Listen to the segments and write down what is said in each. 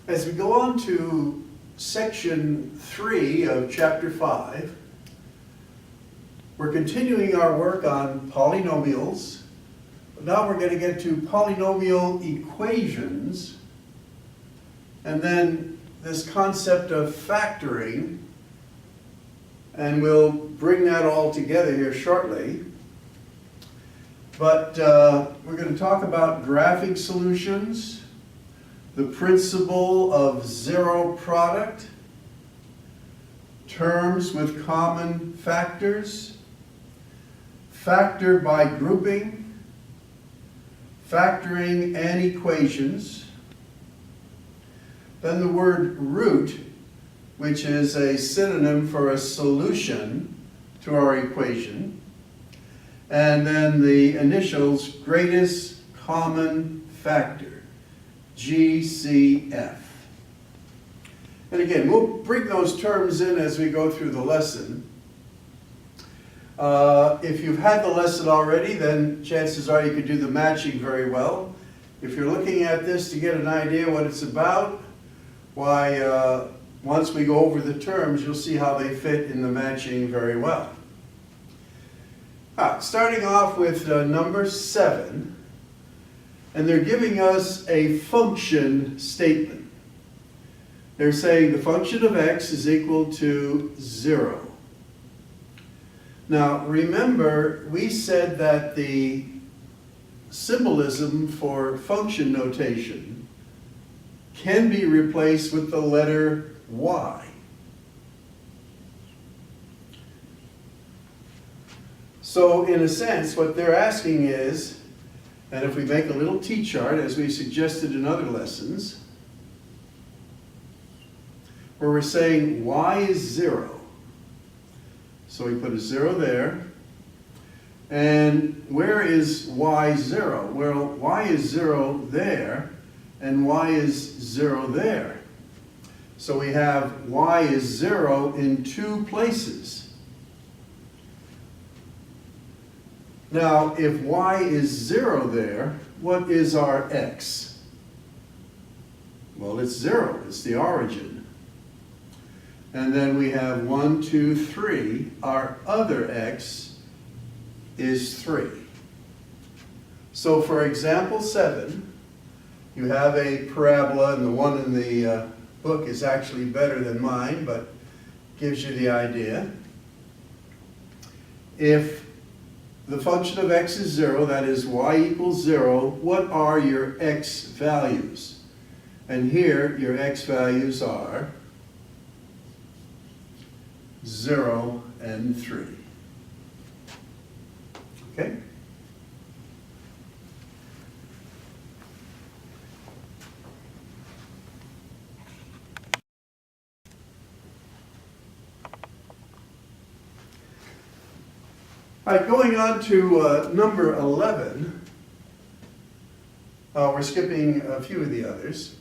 As we go on to section 3 of chapter 5, we're continuing our work on polynomials. Now we're going to get to polynomial equations, and then this concept of factoring, and we'll bring that all together here shortly. But we're going to talk about graphing solutions, the principle of zero product, terms with common factors, factor by grouping, factoring and equations, then the word root, which is a synonym for a solution to our equation, and then the initials greatest common factor, GCF. And again, we'll bring those terms in as we go through the lesson. If you've had the lesson already, then chances are you could do the matching very well. If you're looking at this to get an idea what it's about, why, once we go over the terms, you'll see how they fit in the matching very well. Starting off with number 7, and they're giving us a function statement. They're saying the function of x is equal to 0. Now remember, we said that the symbolism for function notation can be replaced with the letter y. So in a sense, what they're asking is, and if we make a little t-chart, as we suggested in other lessons, where we're saying y is 0. So we put a 0 there. And where is y 0? Well, y is 0 there, and y is 0 there. So we have y is 0 in 2 places. Now, if y is 0 there, what is our x? Well, it's 0. It's the origin. And then we have 1, 2, 3. Our other x is 3. So for example 7, you have a parabola, and the one in the book is actually better than mine, but gives you the idea. If the function of x is 0, that is y equals 0, what are your x values? And here your x values are 0 and 3. Okay? All right, going on to number 11. We're skipping a few of the others.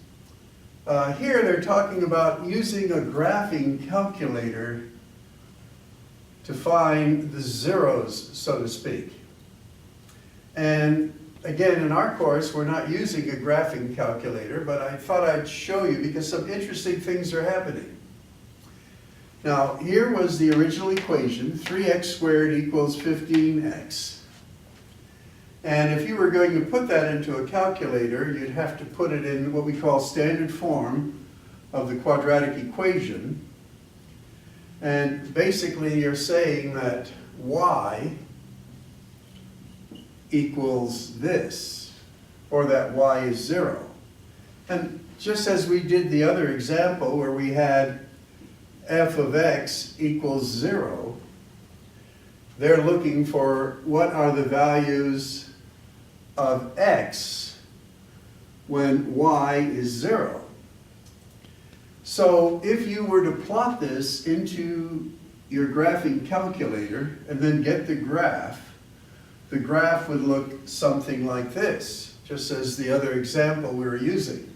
Here they're talking about using a graphing calculator to find the zeros, so to speak. And again, in our course, we're not using a graphing calculator, but I thought I'd show you because some interesting things are happening. Now, here was the original equation, 3x squared equals 15x. And if you were going to put that into a calculator, you'd have to put it in what we call standard form of the quadratic equation. And basically you're saying that y equals this, or that y is 0. And just as we did the other example where we had f of x equals 0, they're looking for what are the values of x when y is 0. So if you were to plot this into your graphing calculator and then get the graph would look something like this, just as the other example we were using.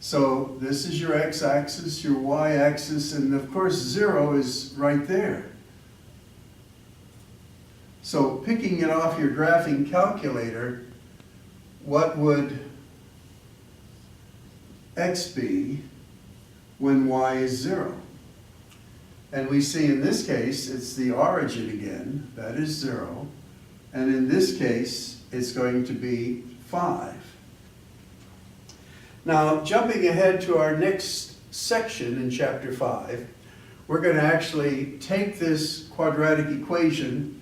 So this is your x-axis, your y-axis, and of course 0 is right there. So picking it off your graphing calculator, what would x be when y is 0? And we see in this case, it's the origin again, that is 0. And in this case, it's going to be 5. Now, jumping ahead to our next section in chapter 5, we're going to actually take this quadratic equation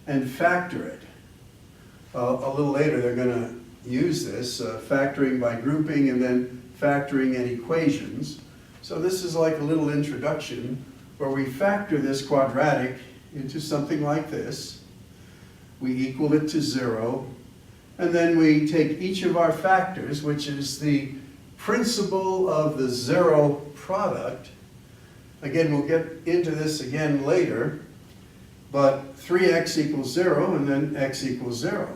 and factor it. A little later, they're going to use this, factoring by grouping and then factoring in equations. So this is like a little introduction where we factor this quadratic into something like this. We equal it to 0, and then we take each of our factors, which is the principle of the 0 product. Again, we'll get into this again later, but 3x equals 0, and then x equals 0.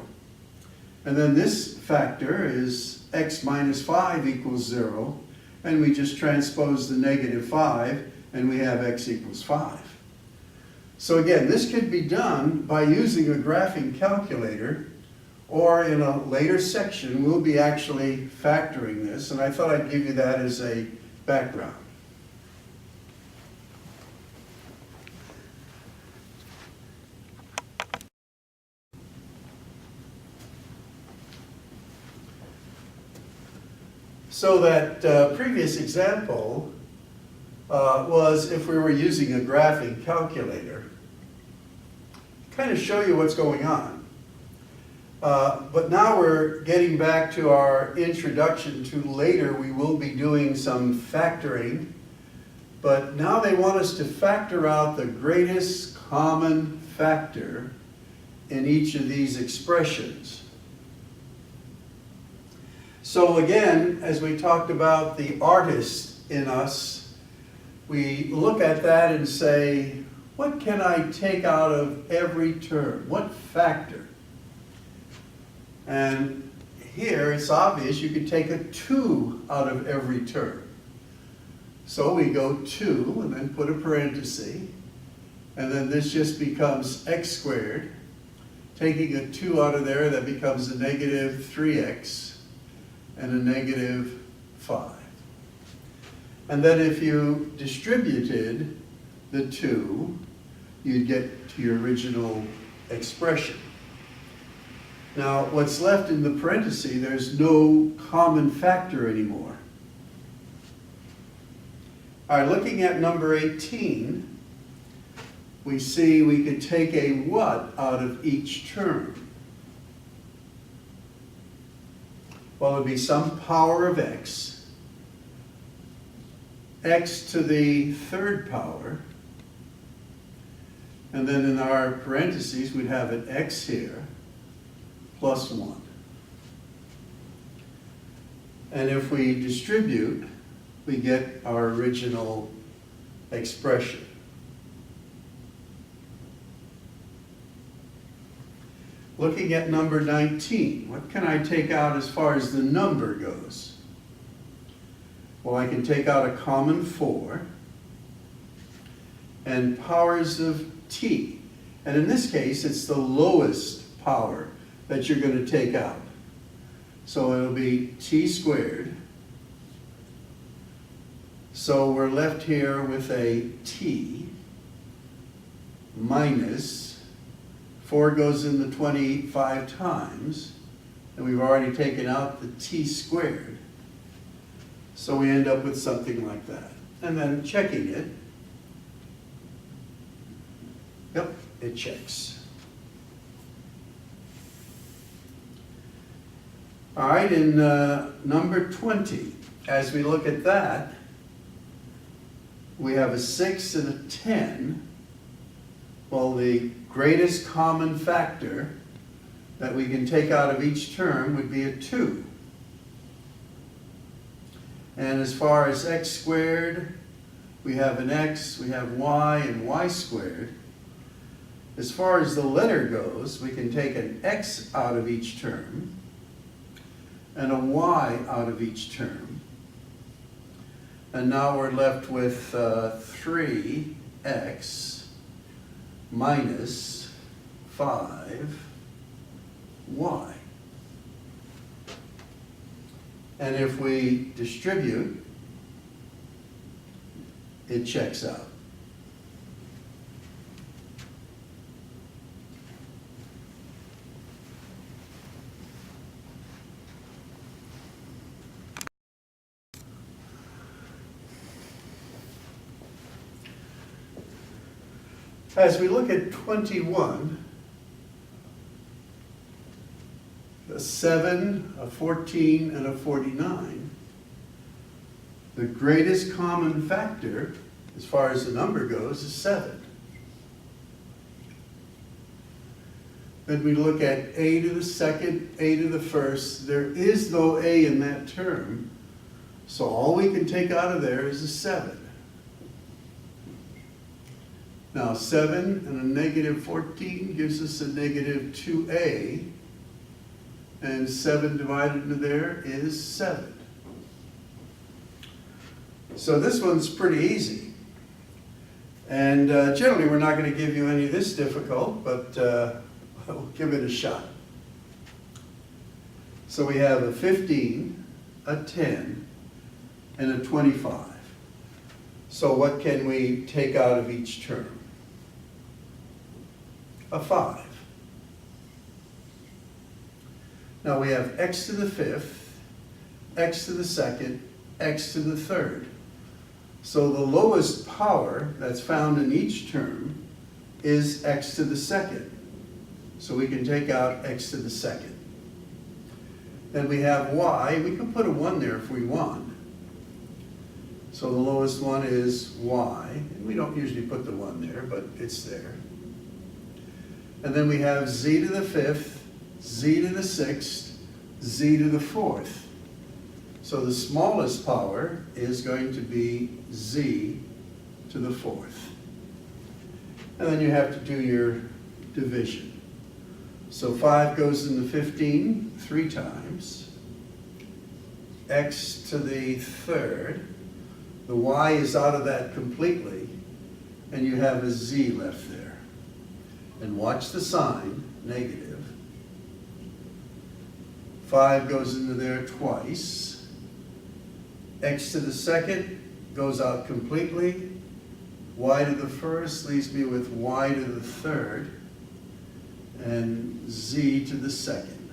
And then this factor is x minus 5 equals 0, and we just transpose the negative 5, and we have x equals 5. So again, this could be done by using a graphing calculator, or in a later section, we'll be actually factoring this, and I thought I'd give you that as a background. So that previous example was if we were using a graphing calculator. Kind of show you what's going on. But now we're getting back to our introduction to later we will be doing some factoring. But now they want us to factor out the greatest common factor in each of these expressions. So again, as we talked about the artist in us, we look at that and say, what can I take out of every term? What factor? And here it's obvious you could take a 2 out of every term. So we go 2 and then put a parenthesis, and then this just becomes x squared. Taking a 2 out of there, that becomes a negative 3x and a negative 5. And then if you distributed the 2, you'd get to your original expression. Now, what's left in the parenthesis, there's no common factor anymore. All right, looking at number 18, we see we could take a what out of each term? Well, it would be some power of x, x to the third power, and then in our parentheses we'd have an x here, plus 1. And if we distribute, we get our original expression. Looking at number 19, what can I take out as far as the number goes? Well, I can take out a common 4 and powers of t. And in this case, it's the lowest power that you're going to take out. So it'll be t squared. So we're left here with a t minus 4 goes in the 25 times, and we've already taken out the t squared. So we end up with something like that. And then checking it, yep, it checks. All right, in number 20, as we look at that, we have a 6 and a 10. Well, the greatest common factor that we can take out of each term would be a 2. And as far as x squared, we have an x, we have y, and y squared. As far as the letter goes, we can take an x out of each term and a y out of each term. And now we're left with 3x minus 5y. And if we distribute, it checks out. As we look at 21, a 7, a 14, and a 49, the greatest common factor, as far as the number goes, is 7. Then we look at a to the second, a to the first. There is no a in that term, so all we can take out of there is a 7. Now 7 and a negative 14 gives us a negative 2a, and 7 divided into there is 7. So this one's pretty easy. And generally we're not going to give you any of this difficult, but we'll give it a shot. So we have a 15, a 10, and a 25. So what can we take out of each term? A 5. Now we have x to the 5th, x to the 2nd, x to the 3rd. So the lowest power that's found in each term is x to the 2nd. So we can take out x to the 2nd. Then we have y. We can put a 1 there if we want. So the lowest one is y. And we don't usually put the 1 there, but it's there. And then we have z to the 5th, z to the 6th, z to the 4th. So the smallest power is going to be z to the 4th. And then you have to do your division. So 5 goes into 15 3 times. X to the 3rd. The y is out of that completely, and you have a z left there. And watch the sign, negative. 5 goes into there twice. X to the 2nd goes out completely. Y to the 1st leaves me with y to the 3rd. And z to the 2nd.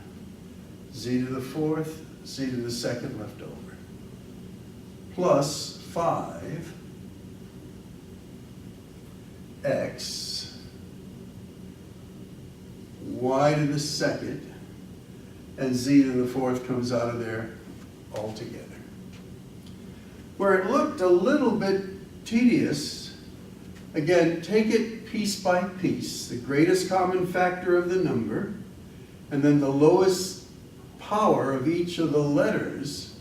Z to the 4th, z to the 2nd left over. Plus 5 x y to the 2nd, and z to the 4th comes out of there altogether. Where it looked a little bit tedious, again, take it piece by piece. The greatest common factor of the number, and then the lowest power of each of the letters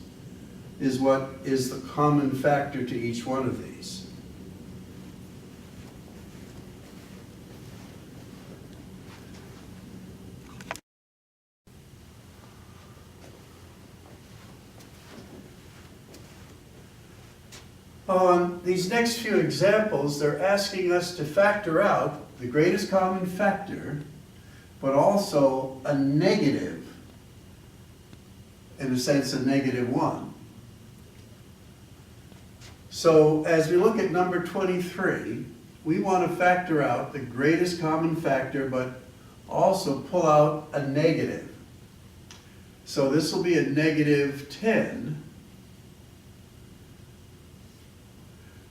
is what is the common factor to each one of these. On these next few examples, they're asking us to factor out the greatest common factor, but also a negative, in a sense, a negative 1. So as we look at number 23, we want to factor out the greatest common factor, but also pull out a negative. So this will be a negative 10.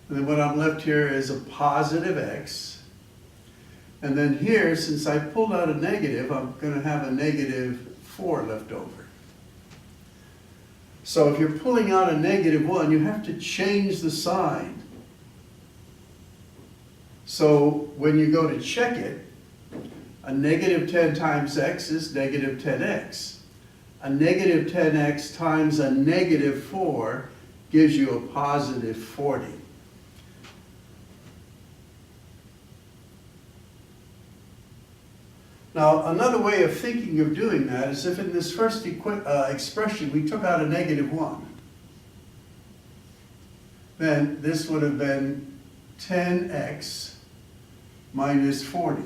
And then what I'm left here is a positive x. And then here, since I pulled out a negative, I'm going to have a negative 4 left over. So if you're pulling out a negative 1, you have to change the sign. So when you go to check it, a negative 10 times x is negative 10x. A negative 10x times a negative 4 gives you a positive 40. Now, another way of thinking of doing that is if in this first expression we took out a negative 1, then this would have been 10x minus 40.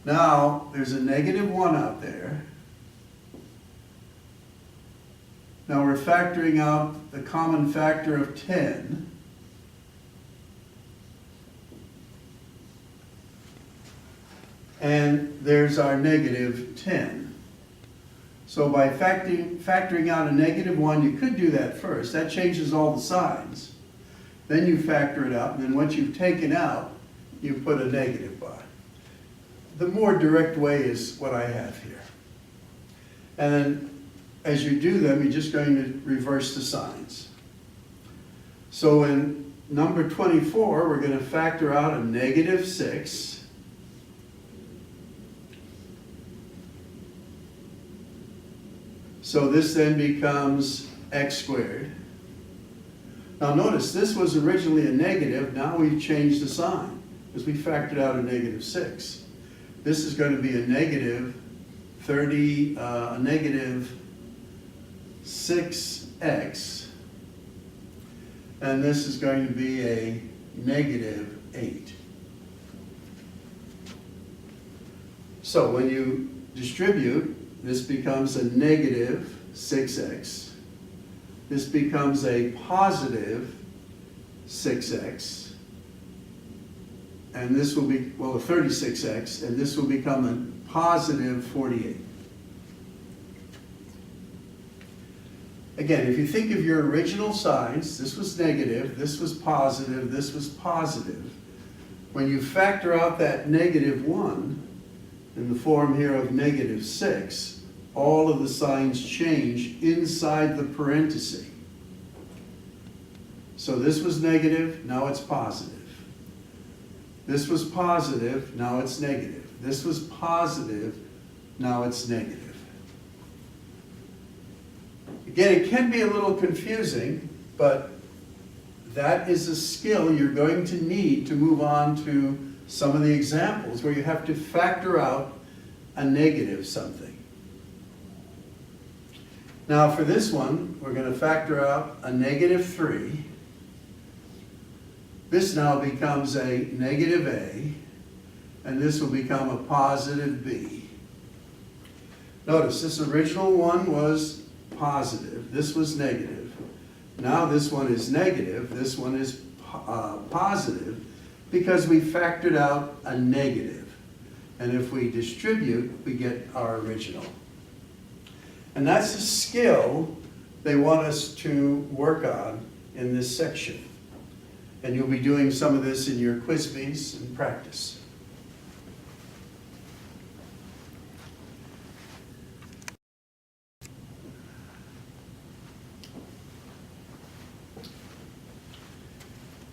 Now, there's a negative 1 out there, Now we're factoring out the common factor of 10. And there's our negative 10. So by factoring out a negative 1, you could do that first. That changes all the signs. Then you factor it out, and then once you've taken out, you put a negative by. The more direct way is what I have here. And then as you do them, you're just going to reverse the signs. So in number 24, we're going to factor out a negative 6. So this then becomes x squared. Now notice, this was originally a negative. Now we've changed the sign because we factored out a negative 6. This is going to be a negative 6x, and this is going to be a negative 8. So when you distribute, this becomes a negative 6x. This becomes a positive 6x. And this will be, well, a 36x, and this will become a positive 48. Again, if you think of your original signs, this was negative, this was positive, this was positive. When you factor out that negative 1 in the form here of negative 6, all of the signs change inside the parenthesis. So this was negative, now it's positive. This was positive, now it's negative. This was positive, now it's negative. Again, it can be a little confusing, but that is a skill you're going to need to move on to some of the examples where you have to factor out a negative something. Now for this one, we're going to factor out a negative 3. This now becomes a negative a, and this will become a positive b. Notice this original one was positive, this was negative. Now this one is negative, this one is positive, because we factored out a negative. And if we distribute, we get our original. And that's a skill they want us to work on in this section. And you'll be doing some of this in your quiz bees and practice.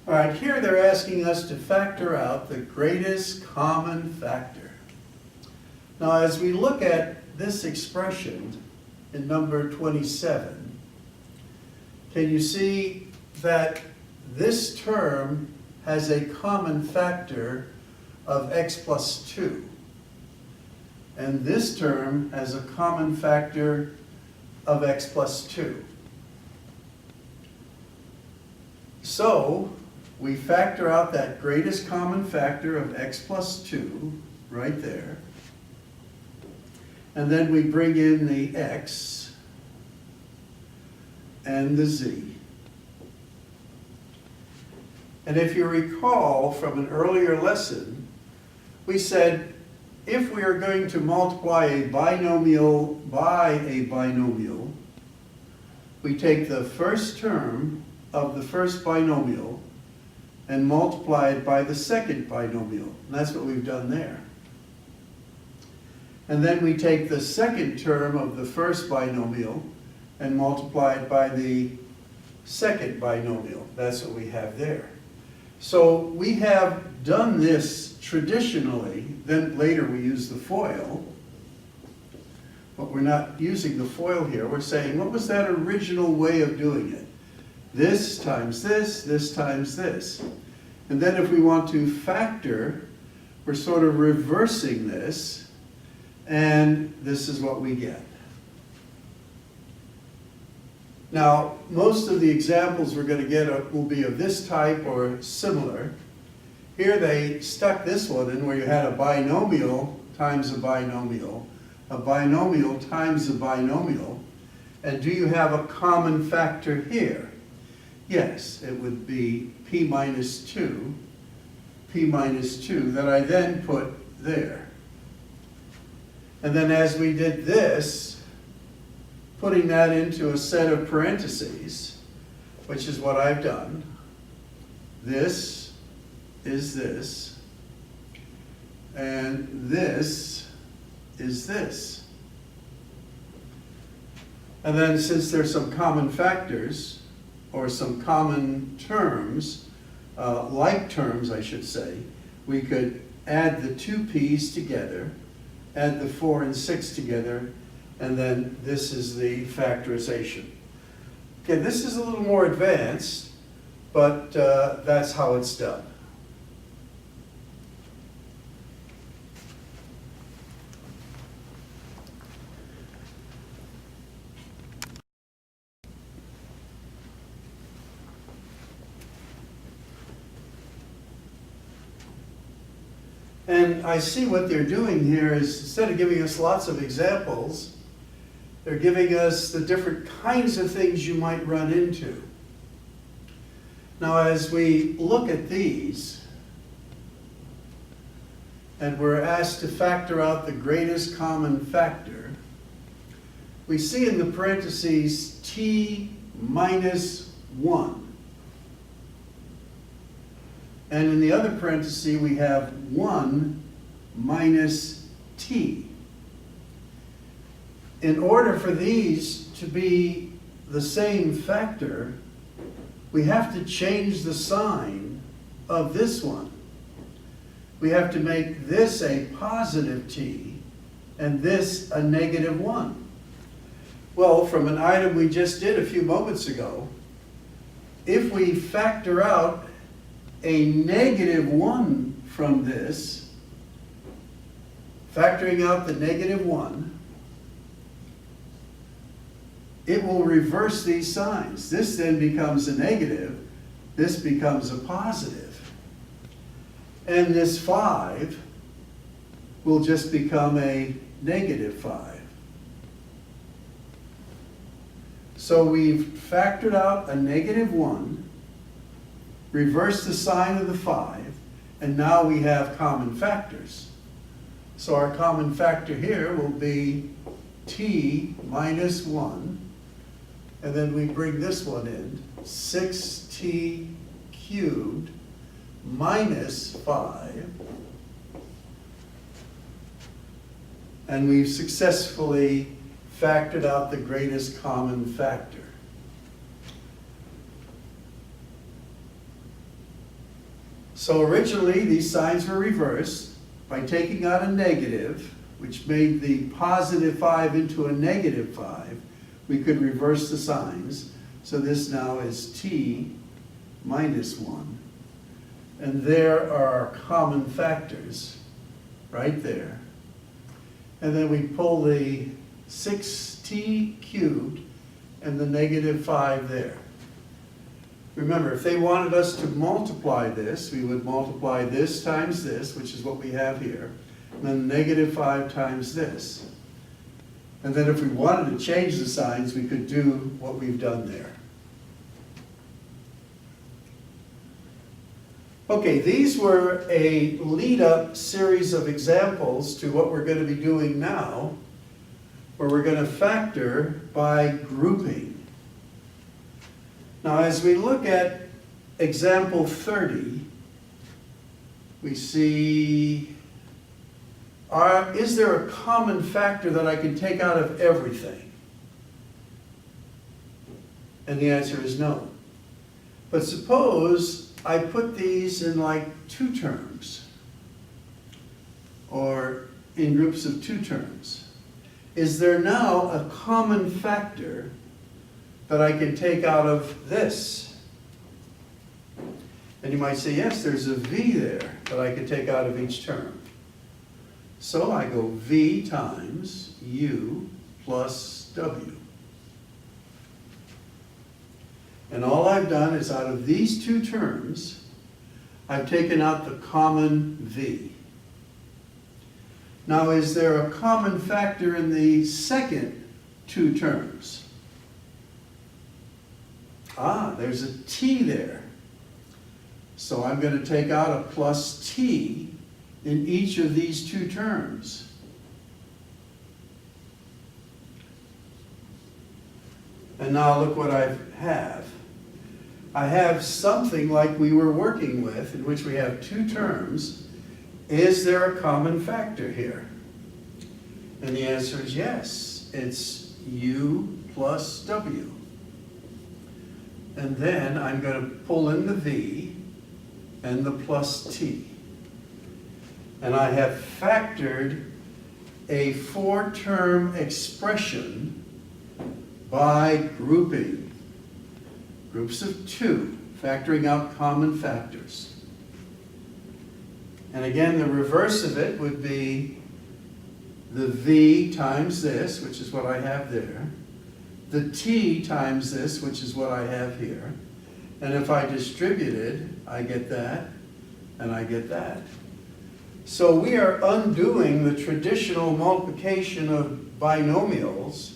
All right, here they're asking us to factor out the greatest common factor. Now, as we look at this expression in number 27, can you see that this term has a common factor of x plus 2. And this term has a common factor of x plus 2. So we factor out that greatest common factor of x plus 2 right there. And then we bring in the x and the z. And if you recall from an earlier lesson, we said if we are going to multiply a binomial by a binomial, we take the first term of the first binomial and multiply it by the second binomial. And that's what we've done there. And then we take the second term of the first binomial and multiply it by the second binomial. That's what we have there. So we have done this traditionally, then later we use the FOIL, but we're not using the FOIL here. We're saying, what was that original way of doing it? This times this times this. And then if we want to factor, we're sort of reversing this, and this is what we get. Now, most of the examples we're going to get will be of this type or similar. Here they stuck this one in where you had a binomial times a binomial times a binomial, And do you have a common factor here? Yes, it would be p minus 2 that I then put there. And then as we did this, putting that into a set of parentheses, which is what I've done, this is this, and this is this. And then since there's some common factors, or some common terms, like terms I should say, we could add the two p's together, add the 4 and 6 together, and then this is the factorization. Okay, this is a little more advanced, but that's how it's done. And I see what they're doing here is, instead of giving us lots of examples, they're giving us the different kinds of things you might run into. Now, as we look at these, and we're asked to factor out the greatest common factor, we see in the parentheses t minus 1. And in the other parenthesis, we have 1 minus t. In order for these to be the same factor, we have to change the sign of this one. We have to make this a positive t and this a negative 1. Well, from an item we just did a few moments ago, if we factor out a negative 1 from this, factoring out the negative 1, it will reverse these signs. This then becomes a negative, this becomes a positive. And this 5 will just become a negative 5. So we've factored out a negative 1, reverse the sign of the 5, and now we have common factors. So our common factor here will be t minus 1, and then we bring this one in, 6t cubed minus 5, and we've successfully factored out the greatest common factor. So originally, these signs were reversed by taking out a negative, which made the positive 5 into a negative 5. We could reverse the signs. So this now is t minus 1. And there are our common factors right there. And then we pull the 6t cubed and the negative 5 there. Remember, if they wanted us to multiply this, we would multiply this times this, which is what we have here, and then negative 5 times this. And then if we wanted to change the signs, we could do what we've done there. Okay, these were a lead-up series of examples to what we're going to be doing now, where we're going to factor by grouping. Now, as we look at example 30, we see, is there a common factor that I can take out of everything? And the answer is no. But suppose I put these in like 2 terms, or in groups of 2 terms. Is there now a common factor that I can take out of this? And you might say, yes, there's a v there that I can take out of each term. So I go v times u plus w. And all I've done is out of these 2 terms, I've taken out the common v. Now, is there a common factor in the second 2 terms? there's a t there. So I'm going to take out a plus t in each of these two terms. And now look what I have. I have something like we were working with, in which we have two terms. Is there a common factor here? And the answer is yes. It's u plus w. And then I'm going to pull in the v and the plus t. And I have factored a four-term expression by grouping. Groups of two, factoring out common factors. And again, the reverse of it would be the v times this, which is what I have there, the t times this, which is what I have here, and if I distributed, I get that, and I get that. So we are undoing the traditional multiplication of binomials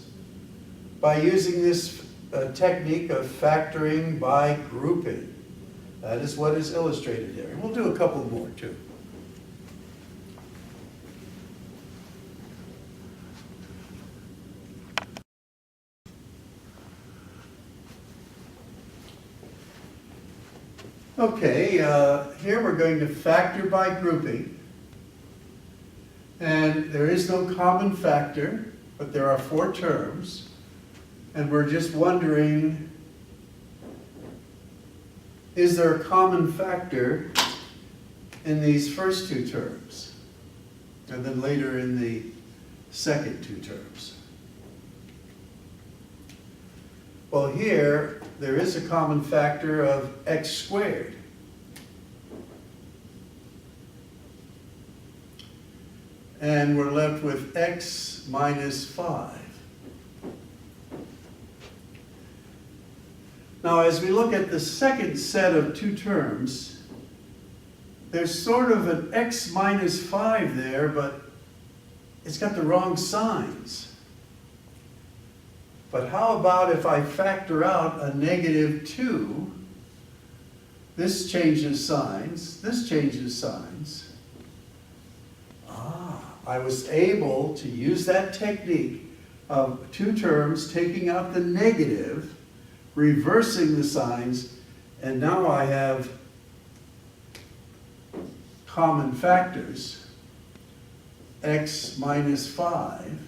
by using this technique of factoring by grouping. That is what is illustrated here. And we'll do a couple more too. Okay, here we're going to factor by grouping. And there is no common factor, but there are four terms. And we're just wondering, is there a common factor in these first two terms? And then later in the second two terms? Well, here, there is a common factor of x squared. And we're left with x minus 5. Now, as we look at the second set of two terms, there's sort of an x minus 5 there, but it's got the wrong signs. But how about if I factor out a negative 2? This changes signs, this changes signs. I was able to use that technique of two terms, taking out the negative, reversing the signs, and now I have common factors, x minus 5.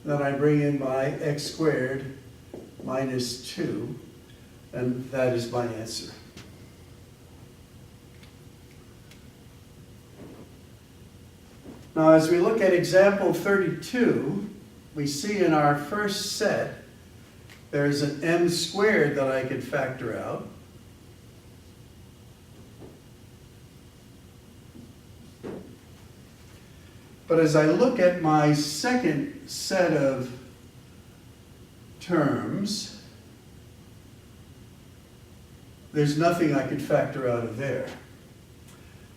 Then I bring in my x squared minus 2, and that is my answer. Now, as we look at example 32, we see in our first set, there's an m squared that I could factor out. But as I look at my second set of terms, there's nothing I could factor out of there.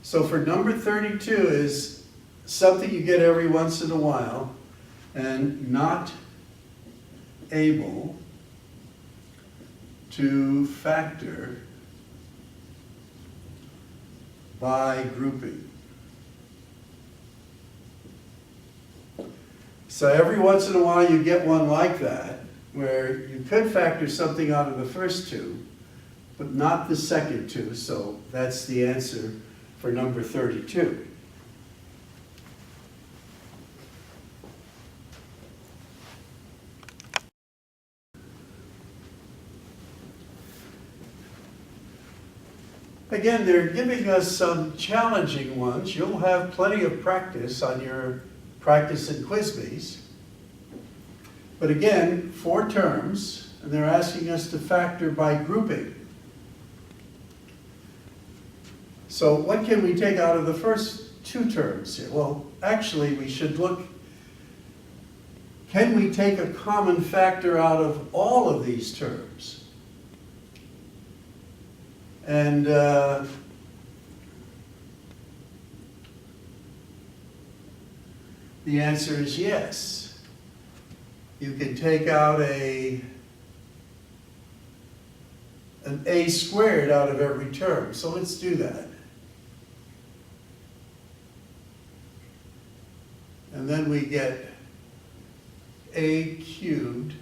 So for number 32 is something you get every once in a while and not able to factor by grouping. So every once in a while you get one like that, where you could factor something out of the first two, but not the second two, so that's the answer for number 32. Again, they're giving us some challenging ones. You'll have plenty of practice on your practice and quiz bees. But again, 4 terms, and they're asking us to factor by grouping. So what can we take out of the first 2 terms here? Well, actually, we should look, can we take a common factor out of all of these terms? And the answer is yes. You can take out a an a squared out of every term. So let's do that. And then we get a cubed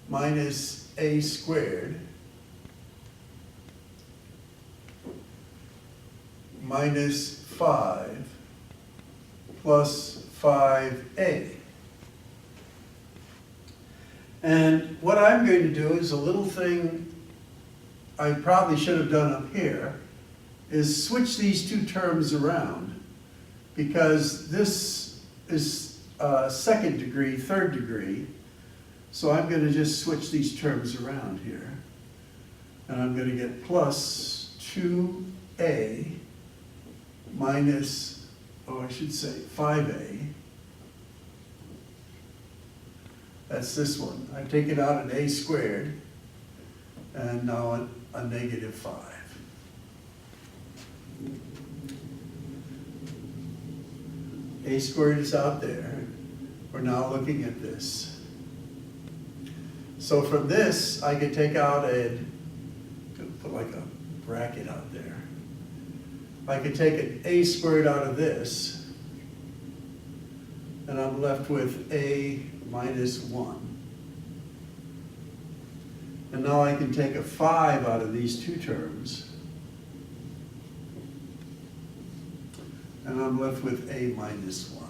minus a squared minus 5 plus 5a. And what I'm going to do is a little thing I probably should have done up here, is switch these two terms around, because this is second degree, third degree. So I'm going to just switch these terms around here. And I'm going to get plus 2a minus, I should say 5a. That's this one. I've taken out an a squared, and now a negative 5. A squared is out there. We're now looking at this. So from this, I could take out put like a bracket out there. I could take an a squared out of this, and I'm left with a minus 1. And now I can take a 5 out of these two terms, and I'm left with a minus 1.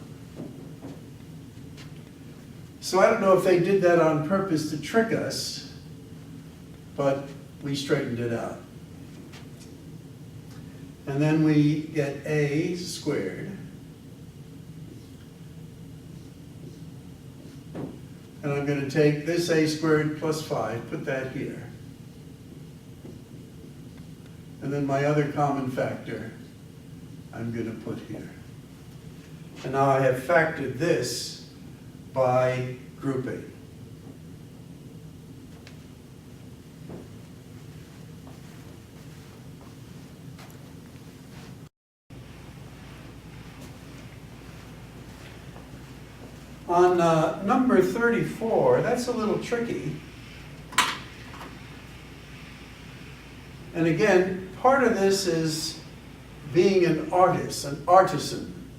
So I don't know if they did that on purpose to trick us, but we straightened it out. And then we get a squared. And I'm going to take this a squared plus 5, put that here. And then my other common factor, I'm going to put here. And now I have factored this by grouping. On number 34, that's a little tricky. And again, part of this is being an artist, an artisan.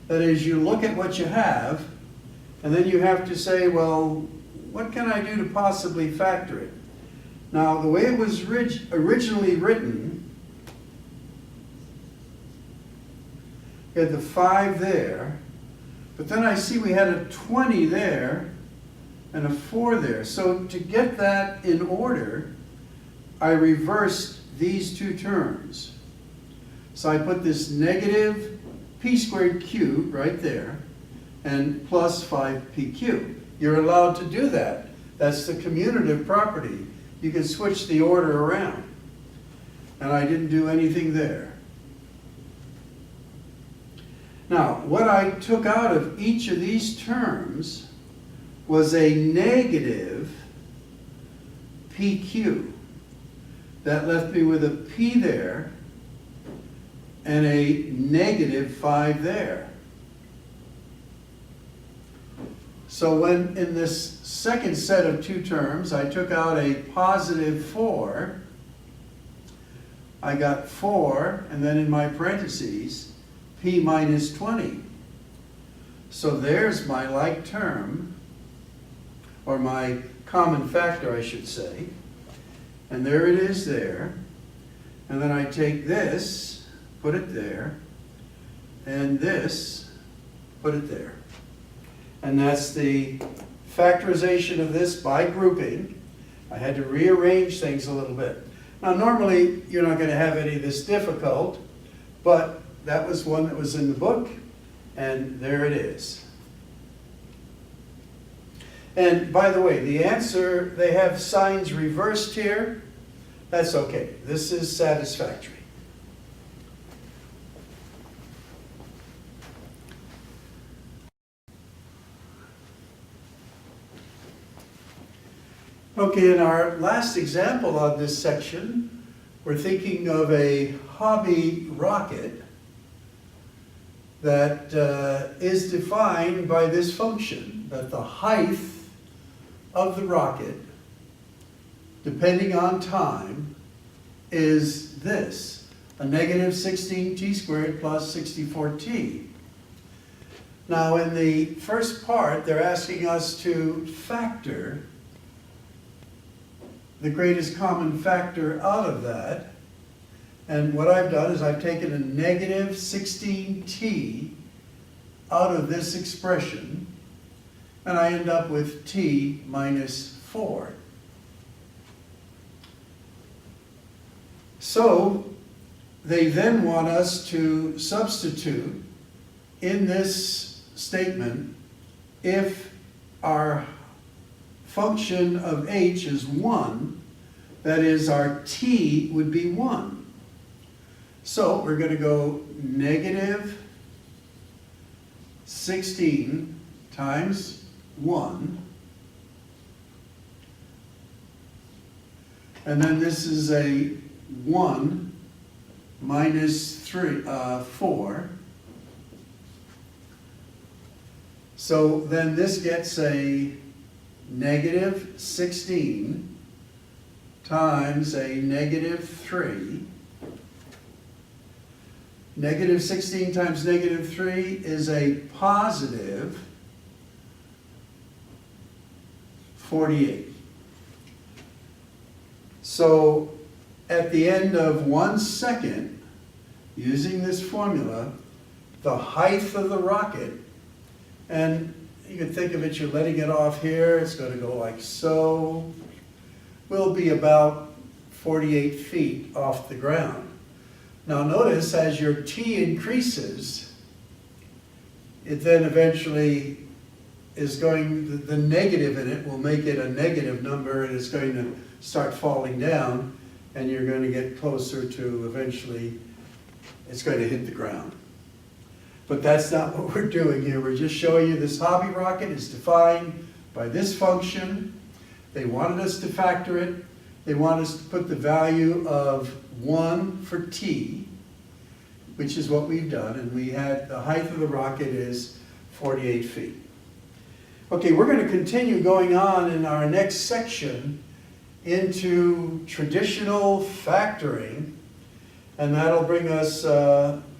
That is, you look at what you have, and then you have to say, well, what can I do to possibly factor it? Now, the way it was originally written, we had the 5 there, but then I see we had a 20 there and a 4 there. So to get that in order, I reversed these two terms. So I put this negative p squared cubed right there and plus 5p cubed. You're allowed to do that. That's the commutative property. You can switch the order around. And I didn't do anything there. Now, what I took out of each of these terms was a negative PQ. That left me with a P there and a negative 5 there. So when in this second set of two terms, I took out a positive 4, I got 4, and then in my parentheses, P minus 20. So there's my like term, or my common factor, I should say. And there it is there. And then I take this, put it there, and this, put it there. And that's the factorization of this by grouping. I had to rearrange things a little bit. Now normally you're not going to have any of this difficult, but that was one that was in the book, and there it is. And by the way, the answer, they have signs reversed here. That's okay. This is satisfactory. Okay, in our last example of this section, we're thinking of a hobby rocket that is defined by this function, that the height of the rocket depending on time, is this, a negative 16t squared plus 64t. Now in the first part, they're asking us to factor the greatest common factor out of that. And what I've done is I've taken a negative 16t out of this expression, and I end up with t minus 4. So they then want us to substitute in this statement if our function of h is 1, that is, our t would be 1. So we're going to go negative 16 times 1. And then this is a 1 minus 4. So then this gets a negative 16 times a negative 3. Negative 16 times negative 3 is a positive 48. So at the end of 1 second, using this formula, the height of the rocket, and you can think of it, you're letting it off here, it's going to go like so, will be about 48 feet off the ground. Now notice, as your t increases, it then eventually is going, the negative in it will make it a negative number, and it's going to start falling down, and you're going to get closer to eventually, it's going to hit the ground. But that's not what we're doing here. We're just showing you this hobby rocket is defined by this function. They wanted us to factor it. They want us to put the value of 1 for t, which is what we've done, and we had the height of the rocket is 48 feet. Okay, we're going to continue going on in our next section into traditional factoring, and that'll bring us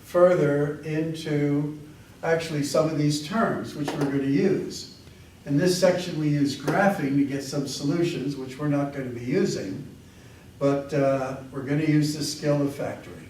further into actually some of these terms which we're going to use. In this section we use graphing to get some solutions, which we're not going to be using, but we're going to use the skill of factoring.